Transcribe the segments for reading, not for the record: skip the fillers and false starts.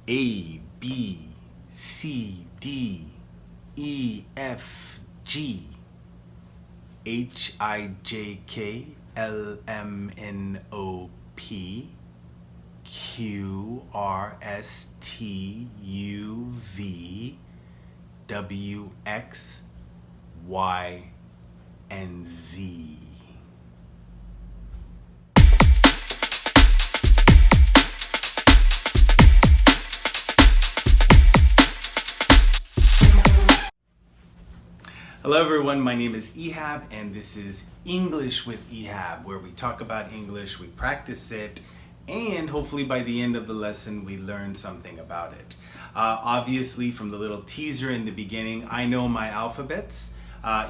A, B, C, D, E, F, G, H, I, J, K, L, M, N, O, P, Q, R, S, T, U, V, W, X, Y, and Z. Hello everyone, my name is Ehab and this is English with Ehab, where we talk about English, we practice it, and hopefully by the end of the lesson we learn something about it. Obviously from the little teaser in the beginning, I know my alphabets,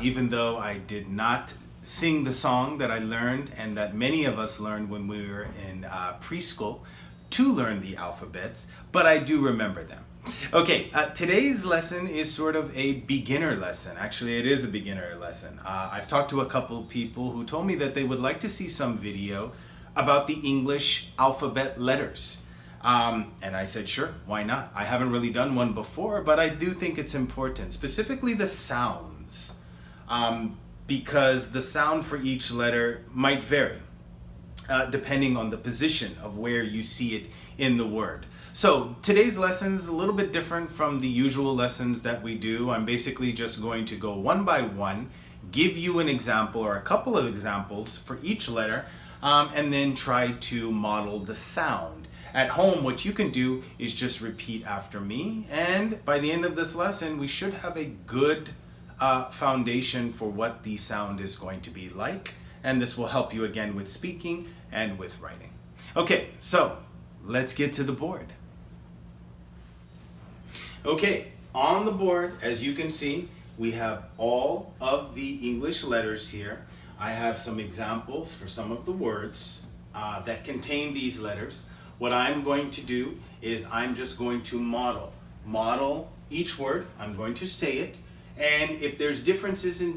even though I did not sing the song that I learned and that many of us learned when we were in preschool to learn the alphabets, but I do remember them. Okay, today's lesson is sort of a beginner lesson. Actually, it is a beginner lesson. I've talked to a couple people who told me that they would like to see some video about the English alphabet letters. And I said, sure, why not? I haven't really done one before, but I do think it's important, specifically the sounds, because the sound for each letter might vary, depending on the position of where you see it in the word. So today's lesson is a little bit different from the usual lessons that we do. I'm basically just going to go one by one, give you an example or a couple of examples for each letter, and then try to model the sound. At home, what you can do is just repeat after me, and by the end of this lesson, we should have a good foundation for what the sound is going to be like, and this will help you again with speaking and with writing. Okay, so let's get to the board. Okay, on the board, as you can see, we have all of the English letters here. I have some examples for some of the words that contain these letters. What I'm going to do is I'm just going to model each word. I'm going to say it, and if there's differences in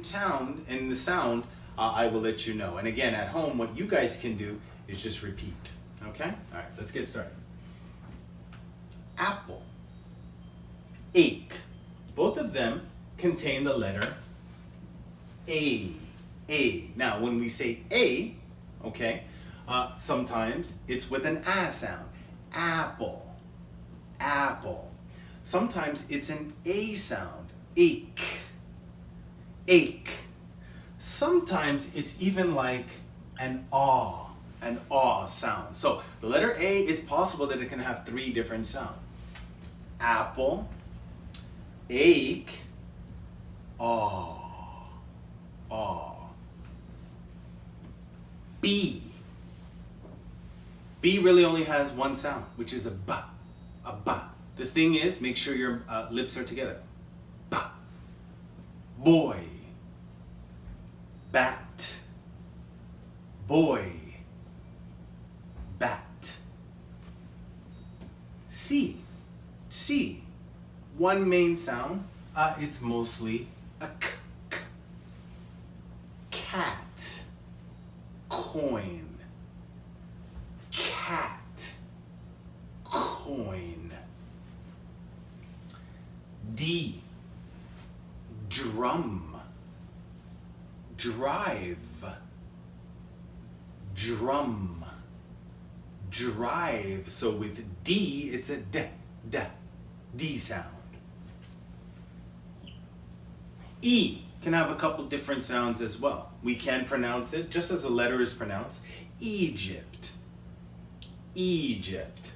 the sound, I will let you know. And again, at home, what you guys can do is just repeat. Okay? All right, let's get started. Apple. Ache. Both of them contain the letter A. A. Now, when we say A, okay, sometimes it's with an A sound. Apple. Apple. Sometimes it's an A sound. Ache. Ache. Sometimes it's even like an aw sound. So the letter A, it's possible that it can have three different sounds. Apple, ache, aw. B. B really only has one sound, which is a ba, a ba. The thing is, make sure your lips are together. Ba. Boy. Bat. Boy. Bat. C. C. One main sound. It's mostly a k, k. Cat. Coin. Cat. Coin. D. Drum. Drive. Drum. Drive. So with D, it's a D sound. E can have a couple different sounds as well. We can pronounce it just as a letter is pronounced. Egypt. Egypt.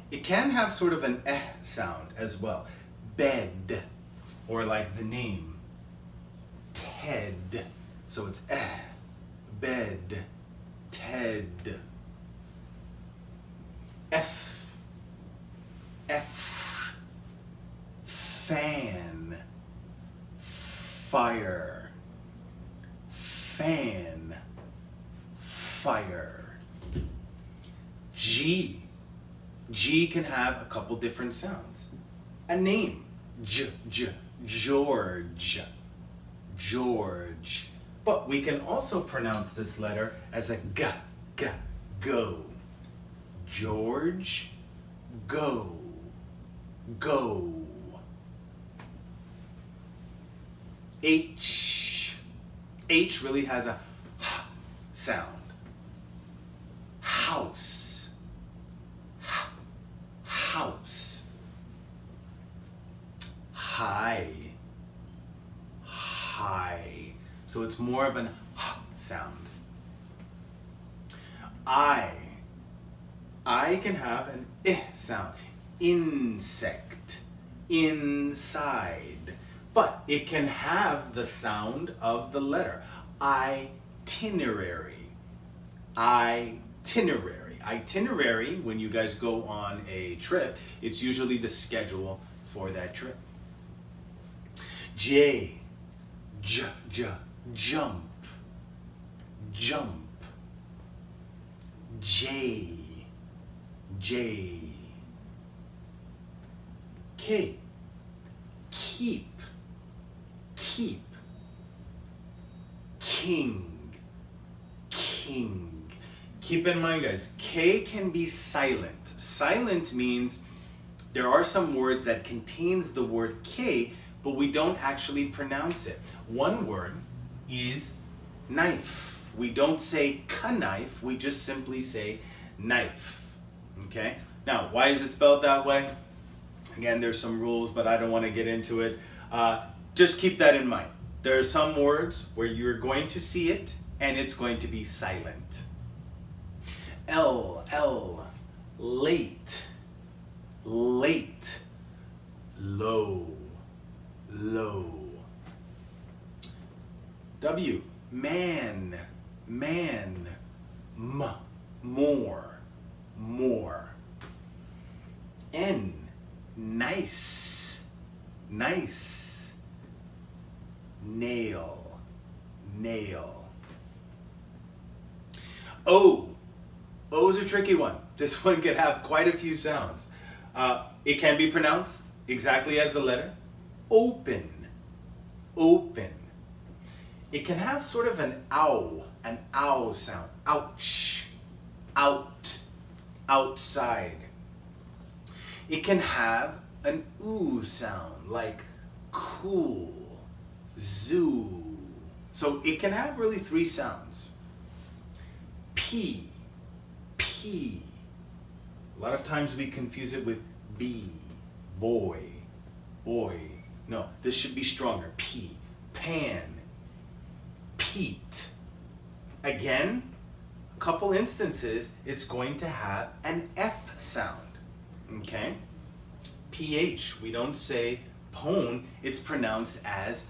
It can have sort of an eh sound as well. Bed, or like the name, Ted. So it's eh, bed, Ted. F. F. Fan. Fire. Fan. Fire. G. G can have a couple different sounds. A name. George. George. But we can also pronounce this letter as a g, go. George, go, go. H really has a h sound. House, house. High, high. So it's more of an h sound. I can have an I sound. Insect, inside. But it can have the sound of the letter. Itinerary, itinerary. Itinerary, when you guys go on a trip, it's usually the schedule for that trip. J, jump, jump. J, K, keep, keep. King, king. Keep in mind, guys, K can be silent. Silent means there are some words that contains the word K, but we don't actually pronounce it. One word is knife. We don't say knife, we just simply say knife. Okay? Now, why is it spelled that way? Again, there's some rules, but I don't want to get into it. Just keep that in mind. There are some words where you're going to see it and it's going to be silent. L, late, late. Low, low. W, man, more, more. N, nice, nice. Nail, nail. O's a tricky one. This one could have quite a few sounds. It can be pronounced exactly as the letter. Open, open. It can have sort of an ow sound. Ouch, out, outside. It can have an oo sound, like cool, zoo. So it can have really three sounds. P. A lot of times we confuse it with B, boy. No, this should be stronger. P, pan, Pete. Again, a couple instances, it's going to have an F sound. Okay? PH, we don't say pone, it's pronounced as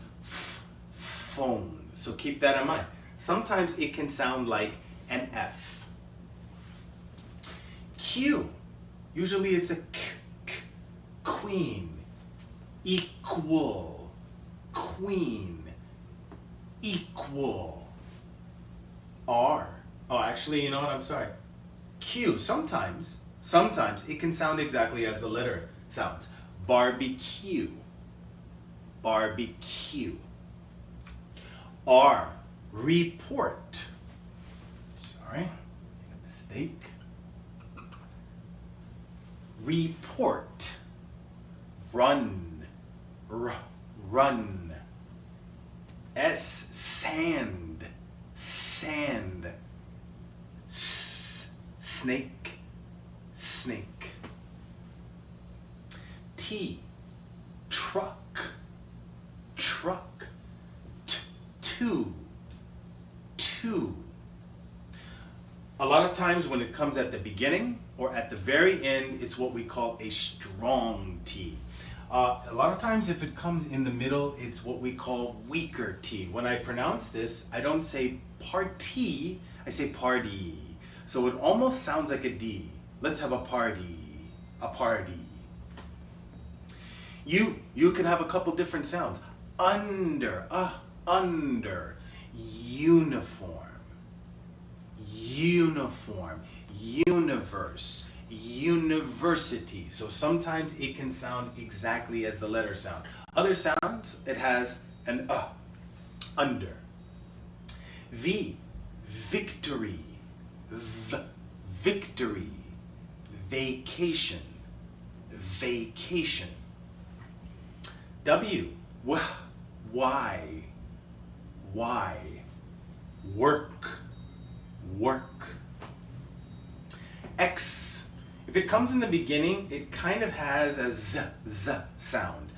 phone. So keep that in mind. Sometimes it can sound like an F. Q, usually it's a queen, equal, queen, equal. R, actually, you know what, I'm sorry. Q, sometimes it can sound exactly as the letter sounds. Barbecue, barbecue. R, report. Sorry, made a mistake. Report, run, run. S, sand, sand. Snake, snake. T, truck, truck. Two. A lot of times when it comes at the beginning or at the very end, it's what we call a strong T. A lot of times if it comes in the middle, it's what we call weaker T. When I pronounce this, I don't say party, I say party. So it almost sounds like a D. Let's have a party, a party. You can have a couple different sounds. Under, under. Uniform, uniform. Universe, university. So sometimes it can sound exactly as the letter sound. Other sounds, it has an under. V, victory, victory. Vacation, vacation. W, why, work, X, if it comes in the beginning, it kind of has a z sound.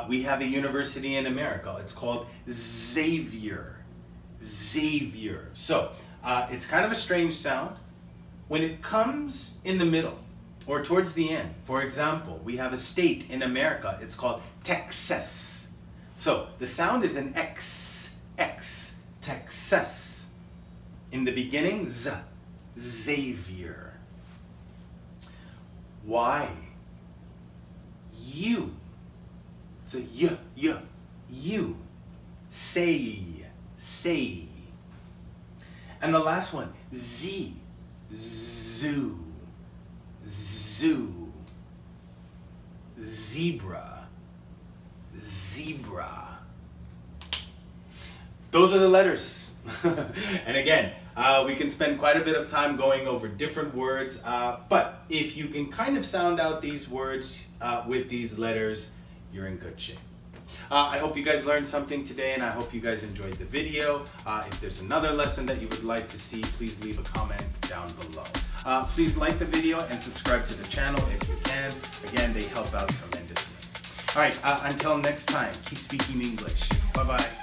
We have a university in America. It's called Xavier. So it's kind of a strange sound. When it comes in the middle or towards the end, for example, we have a state in America. It's called Texas. So the sound is an X, Texas. In the beginning, Z, Xavier. Y, U. It's a you. Say. And the last one, Z, zoo. Zebra. Those are the letters. And again, we can spend quite a bit of time going over different words, but if you can kind of sound out these words with these letters, you're in good shape. I hope you guys learned something today, and I hope you guys enjoyed the video. If there's another lesson that you would like to see, please leave a comment down below. Please like the video and subscribe to the channel if you can. Again, they help out tremendously. All right, until next time, keep speaking English. Bye-bye.